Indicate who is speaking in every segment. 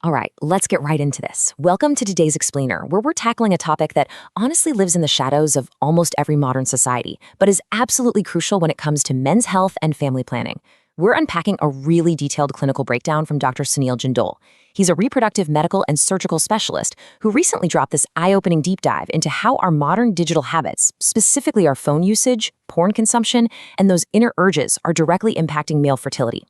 Speaker 1: All right, let's get right into this. Welcome to today's Explainer, where we're tackling a topic that honestly lives in the shadows of almost every modern society, but is absolutely crucial when it comes to men's health and family planning. We're unpacking a really detailed clinical breakdown from Dr. Sunil Jindal. He's a reproductive medical and surgical specialist who recently dropped this eye-opening deep dive into how our modern digital habits, specifically our phone usage, porn consumption, and those inner urges are directly impacting male fertility.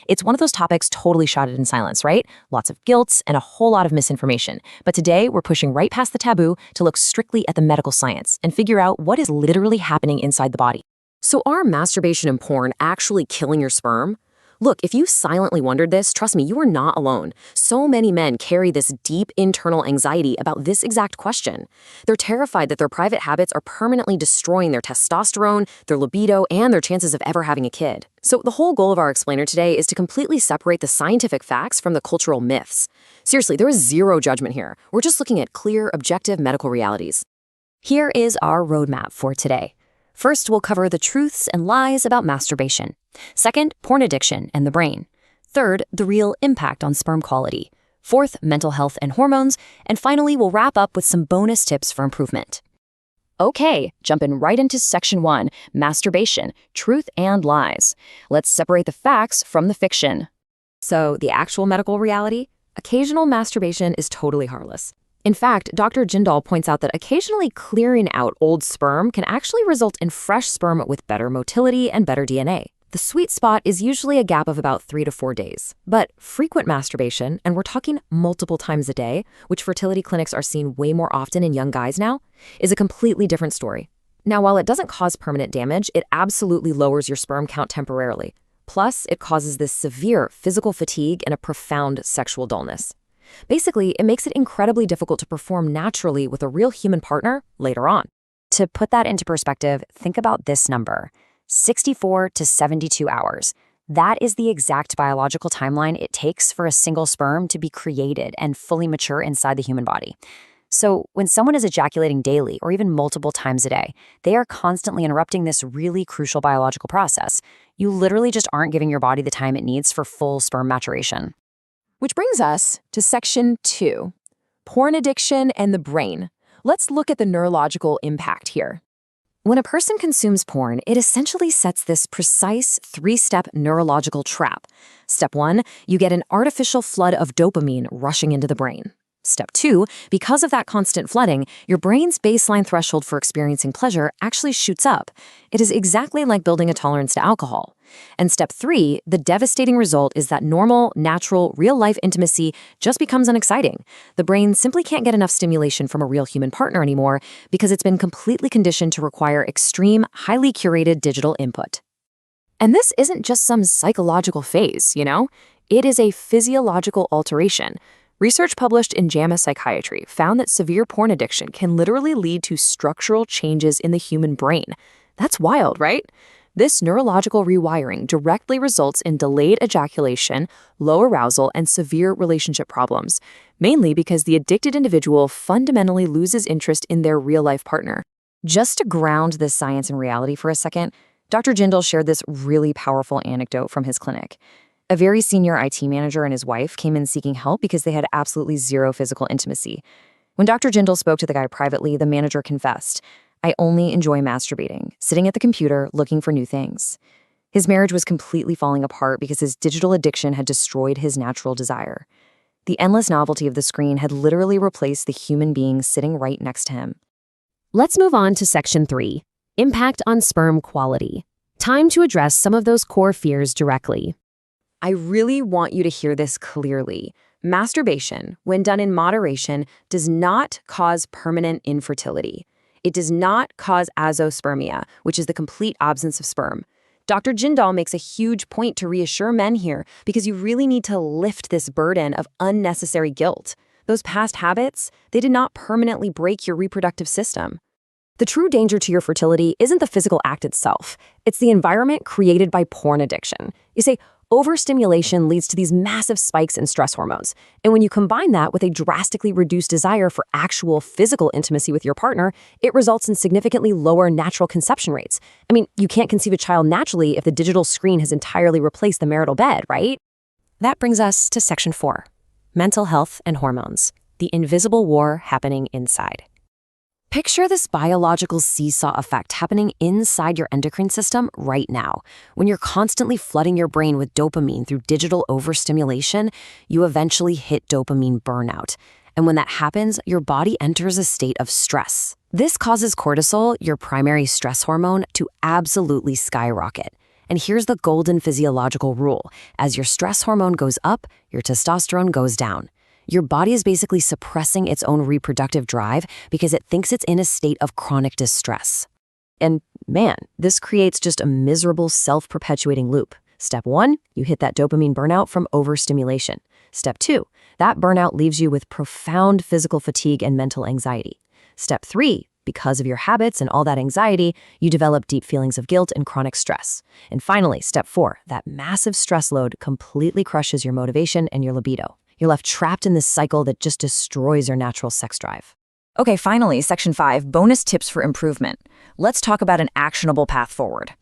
Speaker 1: It's one of those topics totally shrouded in silence, right? Lots of guilt and a whole lot of misinformation. But today, we're pushing right past the taboo to look strictly at the medical science and figure out what is literally happening inside the body. So are masturbation and porn actually killing your sperm? Look, if you silently wondered this, trust me, you are not alone. So many men carry this deep internal anxiety about this exact question. They're terrified that their private habits are permanently destroying their testosterone, their libido, and their chances of ever having a kid. So the whole goal of our explainer today is to completely separate the scientific facts from the cultural myths. Seriously, there is zero judgment here. We're just looking at clear, objective medical realities. Here is our roadmap for today. First, we'll cover the truths and lies about masturbation. Second, porn addiction and the brain. Third, the real impact on sperm quality. Fourth, mental health and hormones. And finally, we'll wrap up with some bonus tips for improvement. Okay, jumping right into section 1, masturbation, truth and lies. Let's separate the facts from the fiction. So, the actual medical reality? Occasional masturbation is totally harmless. In fact, Dr. Jindal points out that occasionally clearing out old sperm can actually result in fresh sperm with better motility and better DNA. The sweet spot is usually a gap of about 3 to 4 days. But frequent masturbation, and we're talking multiple times a day, which fertility clinics are seeing way more often in young guys now, is a completely different story. Now, while it doesn't cause permanent damage, it absolutely lowers your sperm count temporarily. Plus, it causes this severe physical fatigue and a profound sexual dullness. Basically, it makes it incredibly difficult to perform naturally with a real human partner later on. To put that into perspective, think about this number, 64 to 72 hours. That is the exact biological timeline it takes for a single sperm to be created and fully mature inside the human body. So when someone is ejaculating daily or even multiple times a day, they are constantly interrupting this really crucial biological process. You literally just aren't giving your body the time it needs for full sperm maturation. Which brings us to section 2, porn addiction and the brain. Let's look at the neurological impact here. When a person consumes porn, it essentially sets this precise 3-step neurological trap. Step 1, you get an artificial flood of dopamine rushing into the brain. Step 2, because of that constant flooding, your brain's baseline threshold for experiencing pleasure actually shoots up. It is exactly like building a tolerance to alcohol. And step 3, the devastating result is that normal, natural, real-life intimacy just becomes unexciting. The brain simply can't get enough stimulation from a real human partner anymore because it's been completely conditioned to require extreme, highly curated digital input. And this isn't just some psychological phase, you know? It is a physiological alteration. Research published in JAMA Psychiatry found that severe porn addiction can literally lead to structural changes in the human brain. That's wild, right? This neurological rewiring directly results in delayed ejaculation, low arousal, and severe relationship problems, mainly because the addicted individual fundamentally loses interest in their real-life partner. Just to ground this science in reality for a second, Dr. Jindal shared this really powerful anecdote from his clinic. A very senior IT manager and his wife came in seeking help because they had absolutely zero physical intimacy. When Dr. Jindal spoke to the guy privately, the manager confessed, "I only enjoy masturbating, sitting at the computer looking for new things." His marriage was completely falling apart because his digital addiction had destroyed his natural desire. The endless novelty of the screen had literally replaced the human being sitting right next to him. Let's move on to section 3, impact on sperm quality. Time to address some of those core fears directly. I really want you to hear this clearly. Masturbation, when done in moderation, does not cause permanent infertility. It does not cause azoospermia, which is the complete absence of sperm. Dr. Jindal makes a huge point to reassure men here because you really need to lift this burden of unnecessary guilt. Those past habits, they did not permanently break your reproductive system. The true danger to your fertility isn't the physical act itself. It's the environment created by porn addiction. You say, overstimulation leads to these massive spikes in stress hormones. And when you combine that with a drastically reduced desire for actual physical intimacy with your partner, it results in significantly lower natural conception rates. I mean, you can't conceive a child naturally if the digital screen has entirely replaced the marital bed, right? That brings us to section 4, mental health, and hormones. The invisible war happening inside. Picture this biological seesaw effect happening inside your endocrine system right now. When you're constantly flooding your brain with dopamine through digital overstimulation, you eventually hit dopamine burnout. And when that happens, your body enters a state of stress. This causes cortisol, your primary stress hormone, to absolutely skyrocket. And here's the golden physiological rule. As your stress hormone goes up, your testosterone goes down. Your body is basically suppressing its own reproductive drive because it thinks it's in a state of chronic distress. And man, this creates just a miserable self-perpetuating loop. Step 1, you hit that dopamine burnout from overstimulation. Step 2, that burnout leaves you with profound physical fatigue and mental anxiety. Step 3, because of your habits and all that anxiety, you develop deep feelings of guilt and chronic stress. And finally, step 4, that massive stress load completely crushes your motivation and your libido. You're left trapped in this cycle that just destroys your natural sex drive.
Speaker 2: Okay, finally, Section 5, bonus tips for improvement. Let's talk about an actionable path forward.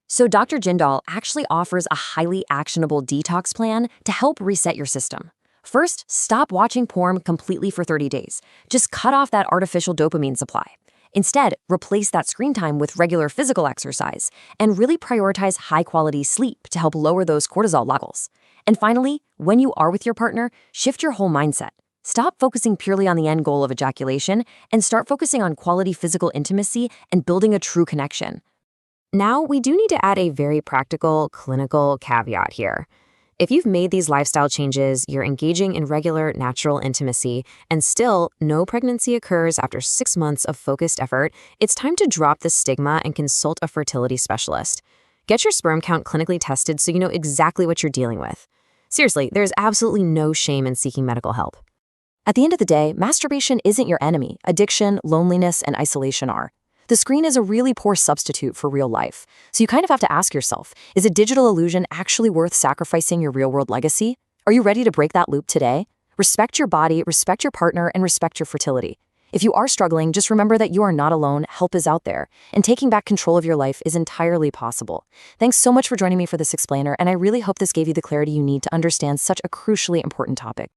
Speaker 1: So Dr. Jindal actually offers a highly actionable detox plan to help reset your system. First, stop watching porn completely for 30 days. Just cut off that artificial dopamine supply. Instead, replace that screen time with regular physical exercise and really prioritize high-quality sleep to help lower those cortisol levels. And finally, when you are with your partner, shift your whole mindset. Stop focusing purely on the end goal of ejaculation and start focusing on quality physical intimacy and building a true connection. Now, we do need to add a very practical, clinical caveat here. If you've made these lifestyle changes, you're engaging in regular, natural intimacy, and still no pregnancy occurs after 6 months of focused effort, it's time to drop the stigma and consult a fertility specialist. Get your sperm count clinically tested so you know exactly what you're dealing with. Seriously, there's absolutely no shame in seeking medical help. At the end of the day, masturbation isn't your enemy. Addiction, loneliness, and isolation are. The screen is a really poor substitute for real life. So you kind of have to ask yourself, is a digital illusion actually worth sacrificing your real-world legacy? Are you ready to break that loop today? Respect your body, respect your partner, and respect your fertility. If you are struggling, just remember that you are not alone. Help is out there. And taking back control of your life is entirely possible. Thanks so much for joining me for this explainer, and I really hope this gave you the clarity you need to understand such a crucially important topic.